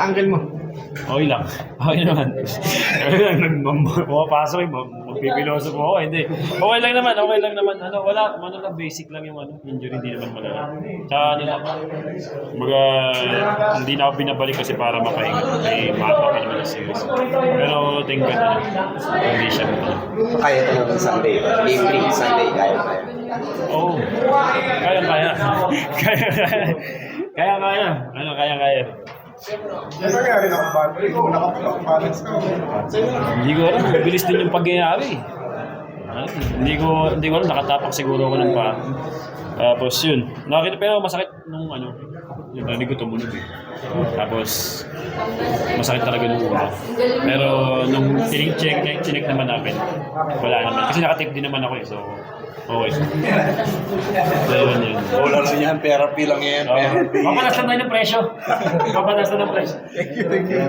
Uncle mo. Okay lang. Okay naman. Pumapasok yung magpipiloso po ako. Hindi. Okay lang naman. Okay lang naman. Wala. Lang basic lang yung injury. Hindi naman malala. Tsaka lang. Hindi na ako binabalik kasi para makahinga. May mata pa naman na series. Pero thank God na. Hindi siya. Kaya ito naman Sunday. Game 3 Sunday. Kaya. Oo. Kaya. Kaya. Ano nangyari na kung nakabalance ka? Hindi ko alam, mabilis din yung pagyayari. Hindi ko alam, nakatapak siguro ako ng pa. Tapos yun, nakita pero masakit nung yung narinig ko tumunog eh. Tapos masakit talaga nung una. Pero nung chinek naman namin, wala naman. Kasi nakatape din naman ako eh, so okay. So yun. Wala lang yan, therapy lang yan. Papataas lang tayo ng presyo. Thank you.